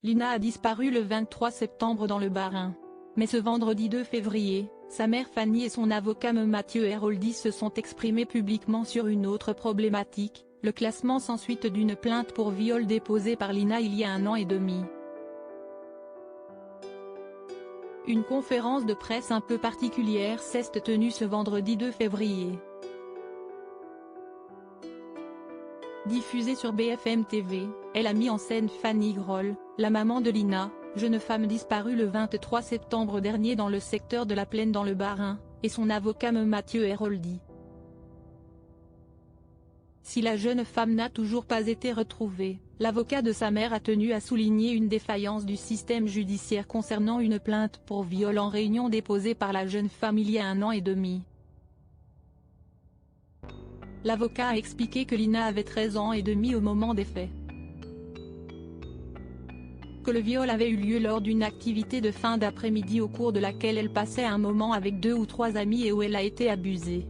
Lina a disparu le 23 septembre dans le Bas-Rhin. Mais ce vendredi 2 février, sa mère Fanny et son avocat Mathieu Héroldi se sont exprimés publiquement sur une autre problématique, le classement sans suite d'une plainte pour viol déposée par Lina il y a 1 an et demi. Une conférence de presse un peu particulière s'est tenue ce vendredi 2 février. Diffusée sur BFM TV, elle a mis en scène Fanny Groll, la maman de Lina, jeune femme disparue le 23 septembre dernier dans le secteur de la Plaine dans le Bas-Rhin, et son avocat Mathieu Héroldi. Si la jeune femme n'a toujours pas été retrouvée, l'avocat de sa mère a tenu à souligner une défaillance du système judiciaire concernant une plainte pour viol en Réunion déposée par la jeune femme il y a 1 an et demi. L'avocat a expliqué que Lina avait 13 ans et demi au moment des faits. Que le viol avait eu lieu lors d'une activité de fin d'après-midi au cours de laquelle elle passait un moment avec 2 ou 3 amis et où elle a été abusée.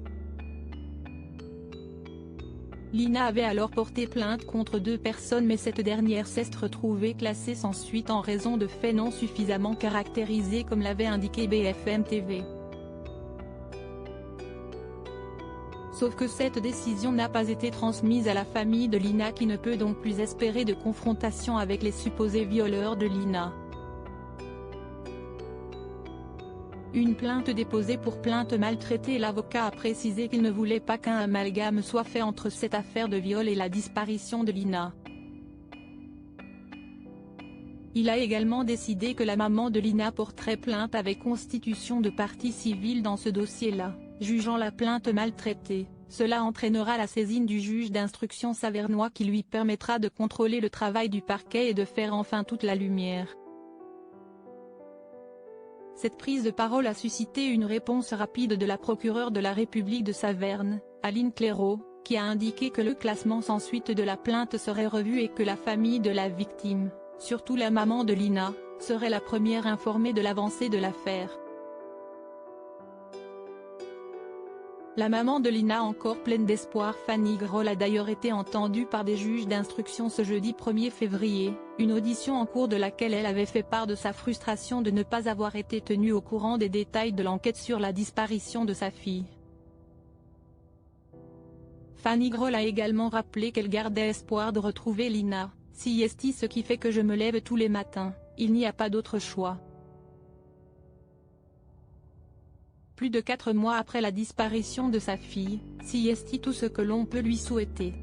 Lina avait alors porté plainte contre 2 personnes mais cette dernière s'est retrouvée classée sans suite en raison de faits non suffisamment caractérisés comme l'avait indiqué BFM TV. Sauf que cette décision n'a pas été transmise à la famille de Lina qui ne peut donc plus espérer de confrontation avec les supposés violeurs de Lina. Une plainte déposée pour plainte maltraitée. L'avocat a précisé qu'il ne voulait pas qu'un amalgame soit fait entre cette affaire de viol et la disparition de Lina. Il a également décidé que la maman de Lina porterait plainte avec constitution de partie civile dans ce dossier-là, jugeant la plainte maltraitée. Cela entraînera la saisine du juge d'instruction savernois qui lui permettra de contrôler le travail du parquet et de faire enfin toute la lumière. Cette prise de parole a suscité une réponse rapide de la procureure de la République de Saverne, Aline Clairaut, qui a indiqué que le classement sans suite de la plainte serait revu et que la famille de la victime, surtout la maman de Lina, serait la première informée de l'avancée de l'affaire. La maman de Lina, encore pleine d'espoir, Fanny Groll, a d'ailleurs été entendue par des juges d'instruction ce jeudi 1er février, une audition en cours de laquelle elle avait fait part de sa frustration de ne pas avoir été tenue au courant des détails de l'enquête sur la disparition de sa fille. Fanny Groll a également rappelé qu'elle gardait espoir de retrouver Lina, si est ce qui fait que je me lève tous les matins, il n'y a pas d'autre choix. Plus de 4 mois après la disparition de sa fille, si est tout ce que l'on peut lui souhaiter.